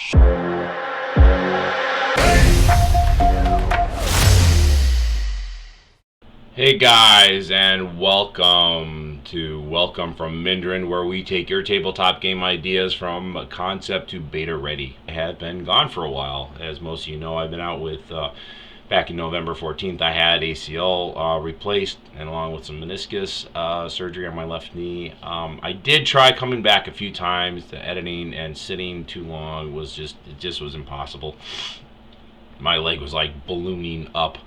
Hey guys, and welcome from Mindrin, where we take your tabletop game ideas from concept to beta ready. I have been gone for a while. As most of you know, I've been out with back in November 14th. I had ACL replaced, and along with some meniscus surgery on my left knee. I did try coming back a few times. The editing and sitting too long was just was impossible. My leg was like ballooning up.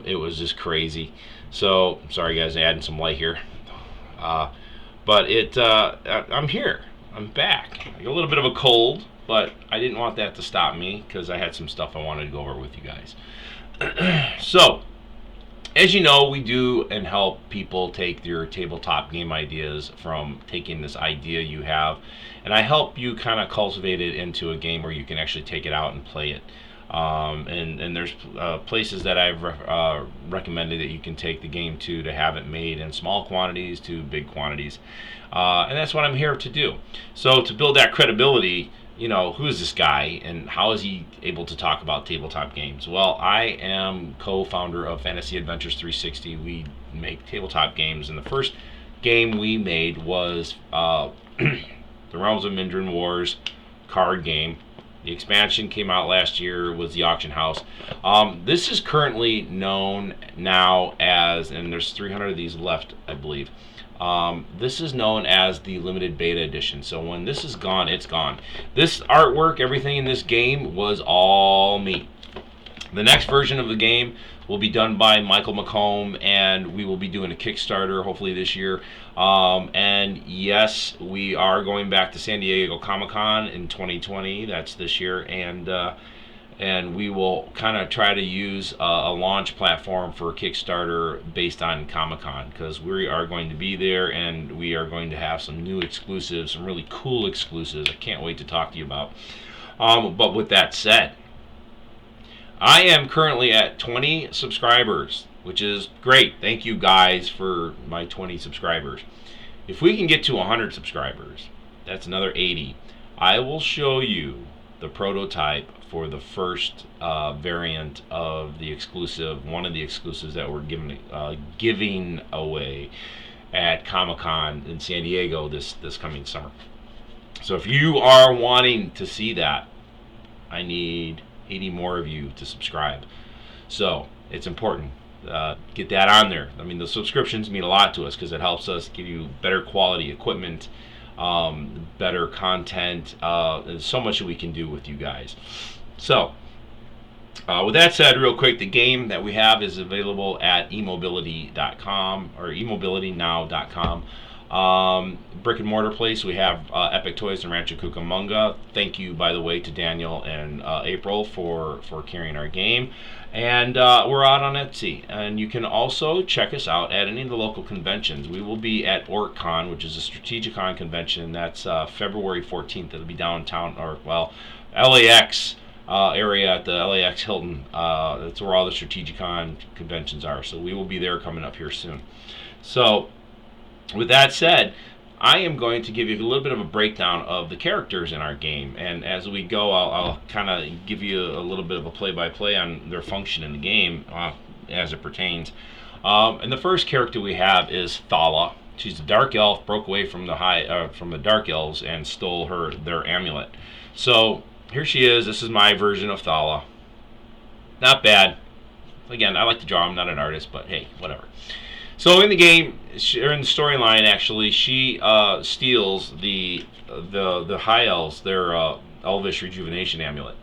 It was just crazy. So sorry guys, adding some light here. But I'm here. I'm back. I got a little bit of a cold, but I didn't want that to stop me because I had some stuff I wanted to go over with you guys. So, as you know, we do and help people take their tabletop game ideas from taking this idea you have, and I help you kind of cultivate it into a game where you can actually take it out and play it. And there's places that I've recommended that you can take the game to have it made in small quantities to big quantities, and that's what I'm here to do. So to build that credibility, you know, who is this guy and how is he able to talk about tabletop games? Well, I am co-founder of Fantasy Adventures 360. We make tabletop games, and the first game we made was the Realms of Mindrin Wars card game. The expansion came out last year, was the Auction House. This is currently known now as, and there's 300 of these left, I believe. This is known as the limited beta edition. So when this is gone, it's gone. This artwork, everything in this game was all me. The next version of the game will be done by Michael McComb, and we will be doing a Kickstarter hopefully this year. And yes, we are going back to San Diego Comic-Con in 2020. That's this year, and we will kind of try to use a launch platform for Kickstarter based on Comic-Con, because we are going to be there and we are going to have some new exclusives, some really cool exclusives I can't wait to talk to you about. But with that said, I am currently at 20 subscribers, which is great. Thank you guys for my 20 subscribers. If we can get to 100 subscribers, that's another 80. I will show you the prototype for the first variant of the exclusive, one of the exclusives that we're giving away at Comic-Con in San Diego this coming summer. So if you are wanting to see that, I need 80 more of you to subscribe. So it's important. Get that on there. I mean, the subscriptions mean a lot to us because it helps us give you better quality equipment, better content. There's so much that we can do with you guys. So with that said, real quick, the game that we have is available at emobility.com or emobilitynow.com. Brick and mortar place, we have Epic Toys and Rancho Cucamonga. Thank you, by the way, to Daniel and April for carrying our game. And we're out on Etsy. And you can also check us out at any of the local conventions. We will be at OrcCon, which is a Strategicon convention. That's February 14th. It'll be downtown, or well, LAX area at the LAX Hilton. That's where all the Strategicon conventions are. So we will be there coming up here soon. So with that said, I am going to give you a little bit of a breakdown of the characters in our game, and as we go, I'll kind of give you a little bit of a play-by-play on their function in the game as it pertains. And the first character we have is Thala. She's a dark elf, broke away from the dark elves and stole their amulet. So here she is. This is my version of Thala. Not bad. Again, I like to draw. I'm not an artist, but hey, whatever. So in the game, or in the storyline, actually, she steals the High Elves, their Elvish Rejuvenation Amulet.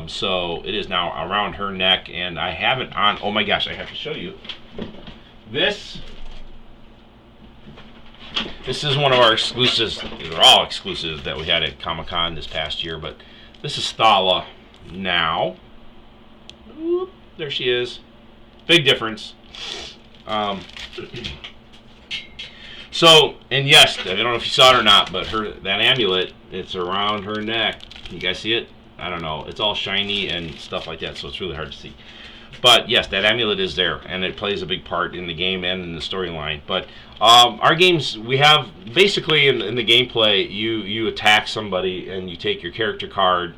So it is now around her neck, and I have it on. Oh my gosh, I have to show you. This is one of our exclusives. They're all exclusives that we had at Comic-Con this past year, but this is Thala now. Oop, there she is. Big difference. So, and yes, I don't know if you saw it or not, but that amulet, it's around her neck. Can you guys see it? I don't know. It's all shiny and stuff like that, so it's really hard to see. But yes, that amulet is there, and it plays a big part in the game and in the storyline. But our games, we have basically in the gameplay, you attack somebody and you take your character card,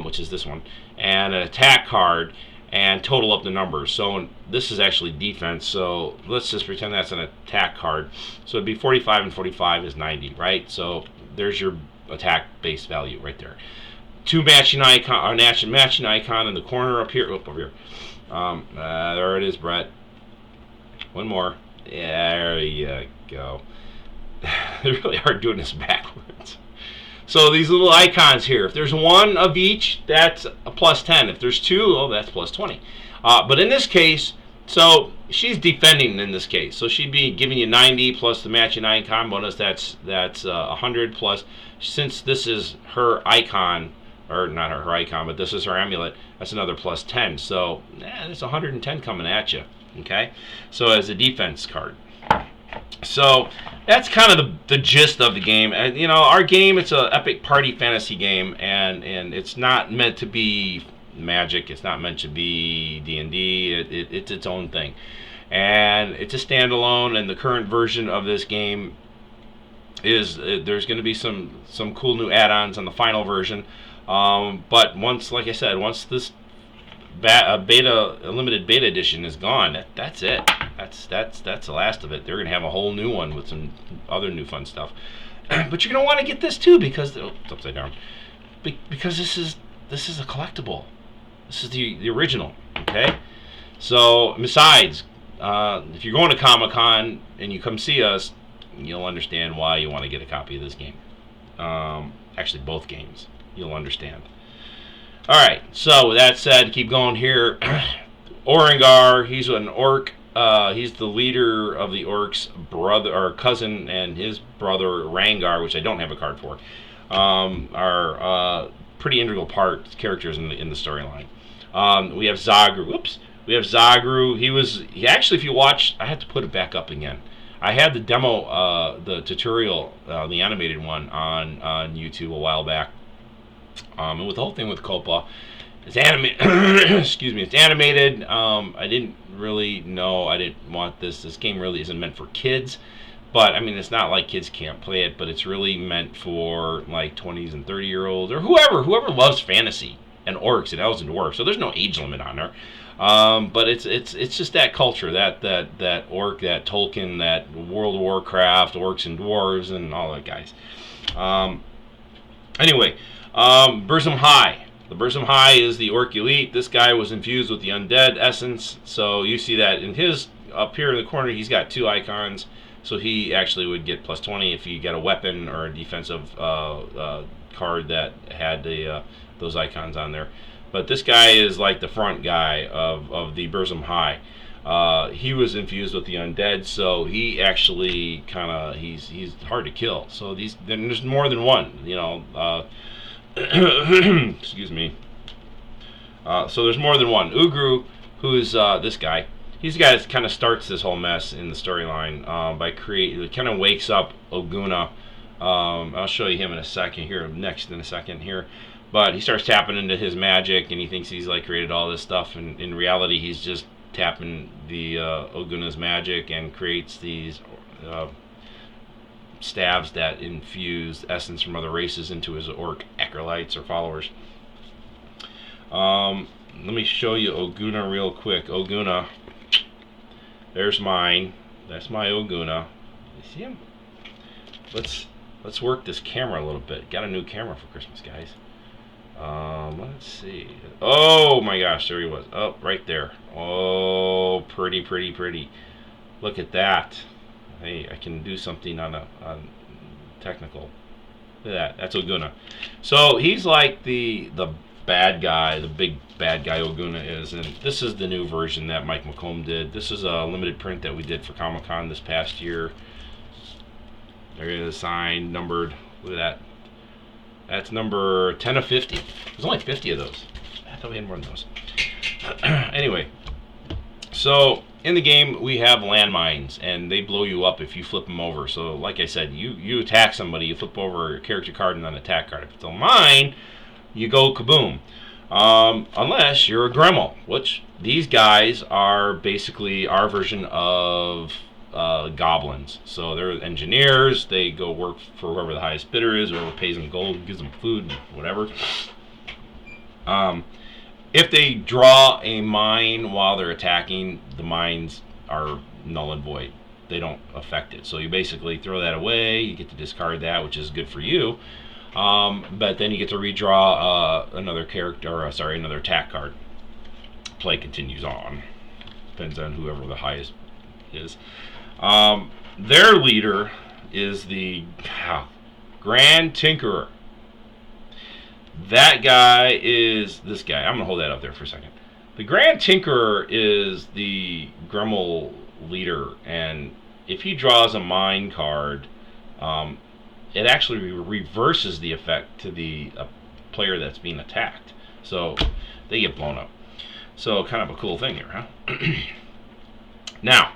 which is this one, and an attack card, and total up the numbers. So this is actually defense. So let's just pretend that's an attack card. So it'd be 45 and 45 is 90, right? So there's your attack base value right there. Two matching icon, matching icon in the corner up here. Over here. There it is, Brett. One more. Yeah, there you go. It's really hard doing this backwards. So these little icons here, if there's one of each, that's a plus 10. If there's two, oh, that's plus 20. But in this case, so she's defending in this case. So she'd be giving you 90 plus the matching icon bonus. That's 100 plus. Since this is her icon, or not her icon, but this is her amulet, that's another plus 10. So there's 110 coming at you. Okay, so as a defense card. So that's kind of the gist of the game. And our game, it's an epic party fantasy game, and it's not meant to be Magic. It's not meant to be D&D. It's its own thing, and it's a standalone. And the current version of this game is there's going to be some cool new add-ons on the final version. But once, like I said, once this a limited beta edition is gone, that's it. That's the last of it. They're gonna have a whole new one with some other new fun stuff. But you're gonna want to get this too because it's upside down. Because this is a collectible. This is the original. Okay. So besides, if you're going to Comic-Con and you come see us, you'll understand why you want to get a copy of this game. Actually, both games. You'll understand. Alright, so with that said, keep going here. Orangar, he's an orc. He's the leader of the orcs' brother or cousin, and his brother Rangar, which I don't have a card for, are pretty integral characters in the storyline. We have Zagru. Whoops. We have Zagru. He actually, if you watch, I have to put it back up again. I had the demo, the tutorial, the animated one on YouTube a while back. And with the whole thing with Copa, it's animated. Excuse me, it's animated. I didn't really know. I didn't want this. This game really isn't meant for kids, but I mean, it's not like kids can't play it. But it's really meant for like 20s and 30-year-olds or whoever loves fantasy and orcs and elves and dwarves. So there's no age limit on there. But it's just that culture, that orc, that Tolkien, that World of Warcraft, orcs and dwarves, and all that guys. Anyway. Burzum High. The Burzum High is the Orc Elite. This guy was infused with the undead essence. So you see that in his, up here in the corner, he's got two icons. So he actually would get plus 20 if he got a weapon or a defensive card that had those icons on there. But this guy is like the front guy of the Burzum High. He was infused with the undead, so he actually he's hard to kill. So there's more than one, excuse me. So there's more than one. Ugru, who's this guy. He's the guy that kind of starts this whole mess in the storyline by it kind of wakes up Oguna. I'll show you him in a second here, in a second here. But he starts tapping into his magic, and he thinks he's like created all this stuff, and in reality he's just tapping the Oguna's magic and creates these staves that infuse essence from other races into his orc acolytes or followers. Let me show you Oguna real quick. Oguna, there's mine. That's my Oguna. You see him? Let's work this camera a little bit. Got a new camera for Christmas, guys. Let's see. Oh my gosh, there he was. Oh, right there. Oh, pretty, pretty, pretty. Look at that. Hey, I can do something on technical. Look at that. That's Oguna. So he's like the bad guy, the big bad guy Oguna is, and this is the new version that Mike McComb did. This is a limited print that we did for Comic-Con this past year. There is a sign numbered. Look at that. That's number 10 of 50. There's only 50 of those. I thought we had more than those. Anyway, so in the game we have landmines, and they blow you up if you flip them over. So like I said, you attack somebody, you flip over a character card and an attack card. If it's a mine, you go kaboom. Unless you're a Gremlin, which these guys are basically our version of goblins. So they're engineers. They go work for whoever the highest bidder is, whoever pays them gold, gives them food, whatever. If they draw a mine while they're attacking, the mines are null and void. They don't affect it. So you basically throw that away. You get to discard that, which is good for you. But then you get to redraw another character, another attack card. Play continues on. Depends on whoever the highest is. Their leader is the Grand Tinkerer. That guy is this guy. I'm going to hold that up there for a second. The Grand Tinkerer is the Gremlin leader, and if he draws a mine card, it actually reverses the effect to the player that's being attacked. So they get blown up. So kind of a cool thing here, huh? Now,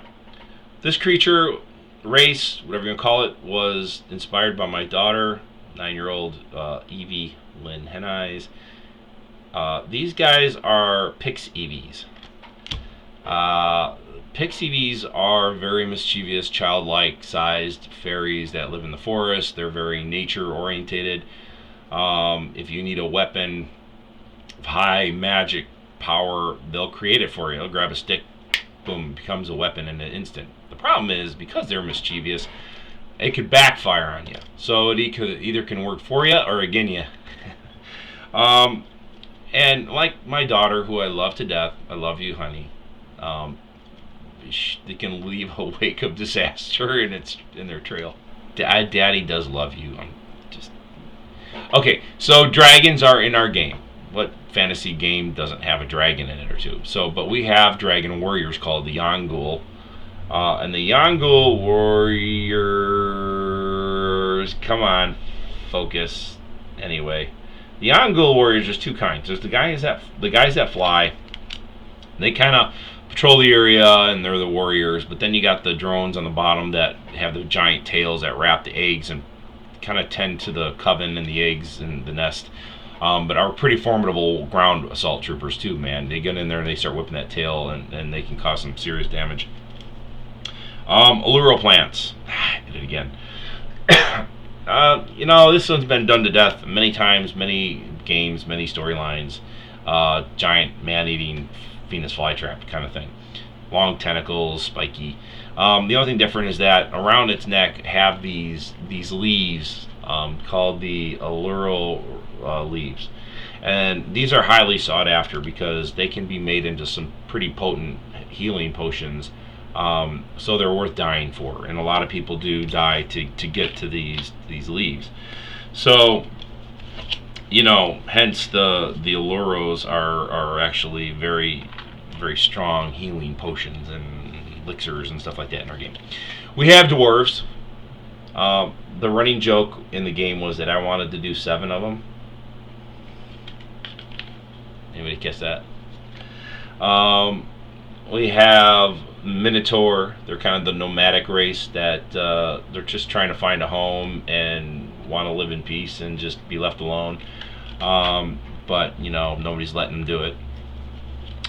this creature, race, whatever you want to call it, was inspired by my daughter, 9-year-old Evie Lynn Heneyes. These guys are Pix Eevees. Pix Eevees are very mischievous, childlike sized fairies that live in the forest. They're very nature orientated. If you need a weapon of high magic power, they'll create it for you. They'll grab a stick, boom, becomes a weapon in an instant. The problem is, because they're mischievous, it could backfire on you. So it either can work for you or against you. And like my daughter, who I love to death, I love you, honey. They can leave a wake of disaster in their trail. Daddy does love you. Okay. So dragons are in our game. What fantasy game doesn't have a dragon in it or two? But we have dragon warriors called the Yangul. And the Yangul warriors, come on, focus. Anyway, the Yangul warriors, there's two kinds. There's the guys that fly. They kind of patrol the area, and they're the warriors. But then you got the drones on the bottom that have the giant tails that wrap the eggs and kind of tend to the coven and the eggs and the nest. But are pretty formidable ground assault troopers too, man. They get in there and they start whipping that tail, and they can cause some serious damage. Alluro plants. I did it again. This one's been done to death many times, many games, many storylines. Giant man-eating Venus flytrap kind of thing. Long tentacles, spiky. The only thing different is that around its neck have these leaves called the Alluro leaves. And these are highly sought after because they can be made into some pretty potent healing potions. So they're worth dying for, and a lot of people do die to get to these leaves. So, hence the Alluros are actually very, very strong healing potions and elixirs and stuff like that in our game. We have dwarves. The running joke in the game was that I wanted to do 7 of them. Anybody guess that? We have Minotaur. They're kind of the nomadic race that they're just trying to find a home and want to live in peace and just be left alone. But nobody's letting them do it.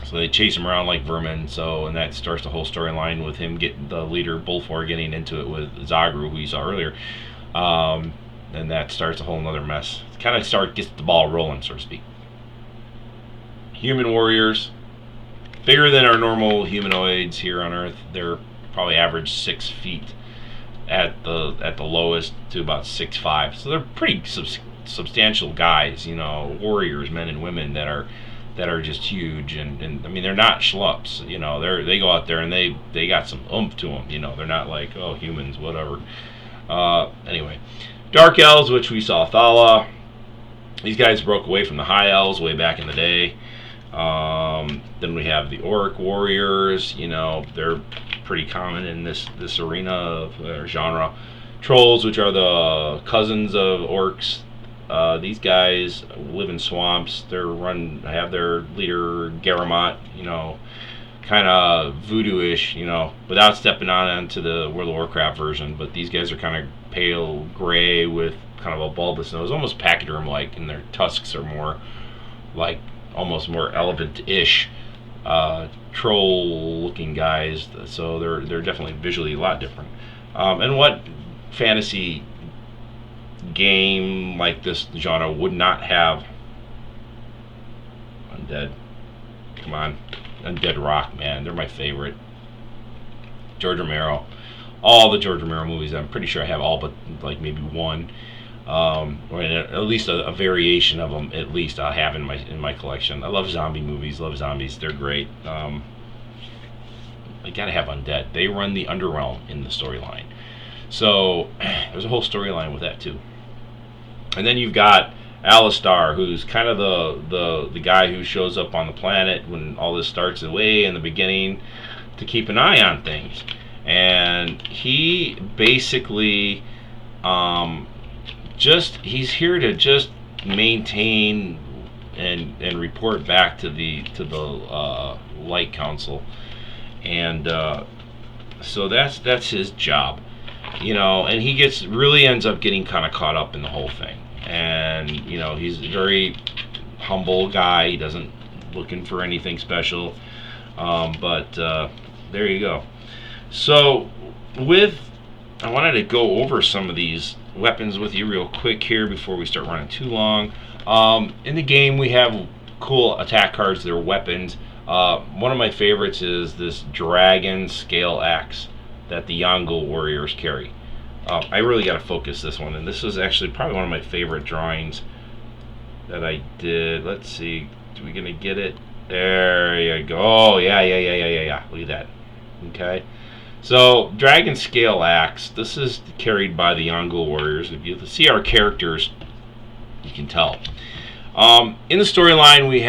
So they chase him around like vermin. And that starts the whole storyline with him getting the leader Bulfor getting into it with Zagru, who you saw earlier. And that starts a whole nother mess. It kind of gets the ball rolling, so to speak. Human warriors. Bigger than our normal humanoids here on Earth. They're probably average 6 feet at the lowest to about 6'5". So they're pretty substantial guys, warriors, men and women that are just huge. And I mean, they're not schlups. They go out there and they got some oomph to them. They're not like, oh, humans, whatever. Anyway, dark elves, which we saw Thala. These guys broke away from the high elves way back in the day. Then we have the orc warriors. They're pretty common in this arena of genre. Trolls, which are the cousins of orcs. These guys live in swamps. Have their leader Garamot, kind of voodoo-ish, without stepping onto the World of Warcraft version. But these guys are kind of pale gray with kind of a bulbous nose, almost pachyderm-like, and their tusks are more like almost more elephant-ish troll-looking guys. So they're definitely visually a lot different. And what fantasy game like this genre would not have undead? Come on, Undead Rock, man, they're my favorite. George Romero, all the George Romero movies. I'm pretty sure I have all but like maybe one, or at least a variation of them. At least I have in my collection. I love zombie movies. Love zombies. They're great. I gotta have undead. They run the underrealm in the storyline. So there's a whole storyline with that too. And then you've got Alistar, who's kind of the guy who shows up on the planet when all this starts way in the beginning to keep an eye on things. And he basically he's here to just maintain and report back to the Light Council. And so that's his job. And he really ends up getting kind of caught up in the whole thing. And he's a very humble guy. He doesn't looking for anything special. But there you go. So I wanted to go over some of these weapons with you real quick here before we start running too long. In the game we have cool attack cards. They're weapons. One of my favorites is this dragon scale axe that the Yangul warriors carry. I really got to focus this one, and this is actually probably one of my favorite drawings that I did. Let's see, are we gonna get it? There you go. Oh yeah. Look at that. Okay, so dragon scale axe. This is carried by the Yangul warriors. If you see our characters, you can tell. In the storyline, we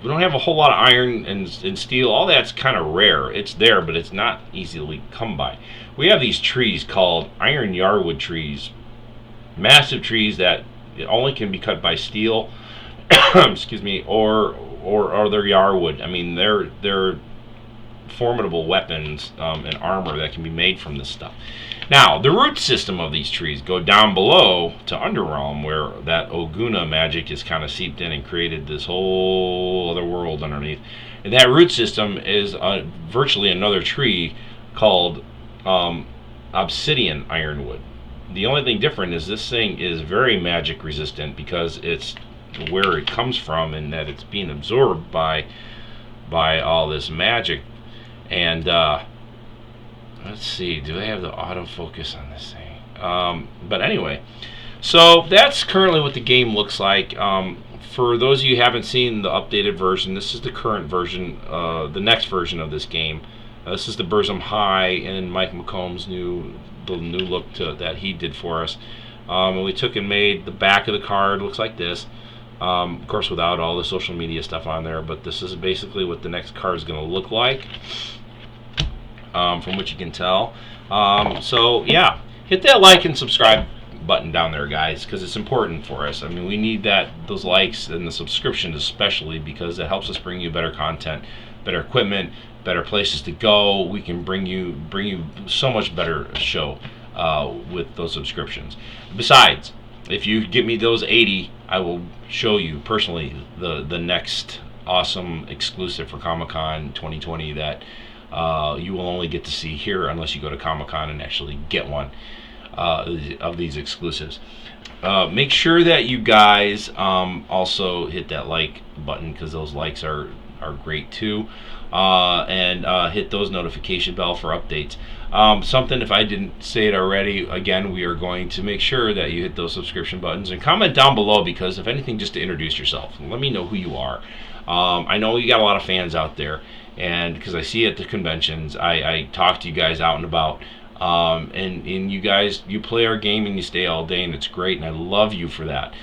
don't have a whole lot of iron and steel. All that's kind of rare. It's there, but it's not easily come by. We have these trees called iron yarwood trees, massive trees that only can be cut by steel. Excuse me, or they're yarwood. I mean, they're formidable weapons and armor that can be made from this stuff. Now, the root system of these trees go down below to Underrealm, where that Oguna magic is kind of seeped in and created this whole other world underneath. And that root system is virtually another tree called obsidian ironwood. The only thing different is this thing is very magic resistant because it's where it comes from and that it's being absorbed by all this magic. And let's see, do I have the autofocus on this thing? But anyway, so that's currently what the game looks like. For those of you who haven't seen the updated version, this is the current version, the next version of this game. This is the Burzum High and Mike McComb's new look that he did for us. And we took and made the back of the card looks like this. Of course, without all the social media stuff on there, but this is basically what the next card is going to look like. From what you can tell. So yeah, hit that like and subscribe button down there, guys, because it's important for us. I mean, we need those likes and the subscription especially, because it helps us bring you better content, better equipment, better places to go. We can bring you so much better show with those subscriptions. Besides, if you get me those 80, I will show you personally the next awesome exclusive for Comic-Con 2020 that you will only get to see here unless you go to Comic-Con and actually get one of these exclusives. Make sure that you guys also hit that like button, because those likes are great too, and hit those notification bell for updates. Something, if I didn't say it already, again, we are going to make sure that you hit those subscription buttons and comment down below, because if anything, just to introduce yourself, let me know who you are. I know you got a lot of fans out there, and because I see at the conventions, I talk to you guys out and about, and you guys, you play our game and you stay all day, and it's great, and I love you for that.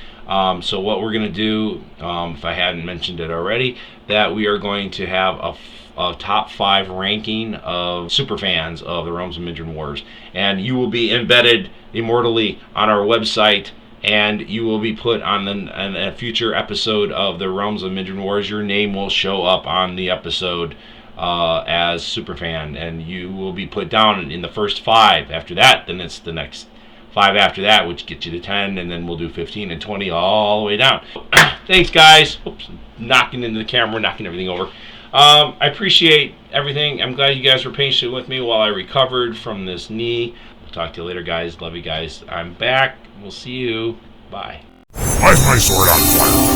So what we're going to do, if I hadn't mentioned it already, that we are going to have a top 5 ranking of super fans of the Realms of Mindrin Wars, and you will be embedded immortally on our website, and you will be put on a future episode of the Realms of Mindrin Wars. Your name will show up on the episode as superfan, and you will be put down in the first 5. After that, then it's the next 5 after that, which gets you to 10, and then we'll do 15 and 20 all the way down. Thanks, guys. Oops. knocking into the camera, knocking everything over. I appreciate everything. I'm glad you guys were patient with me while I recovered from this knee. We'll talk to you later, guys. Love you guys. I'm back. We'll see you. Bye. Why's my sword on fire?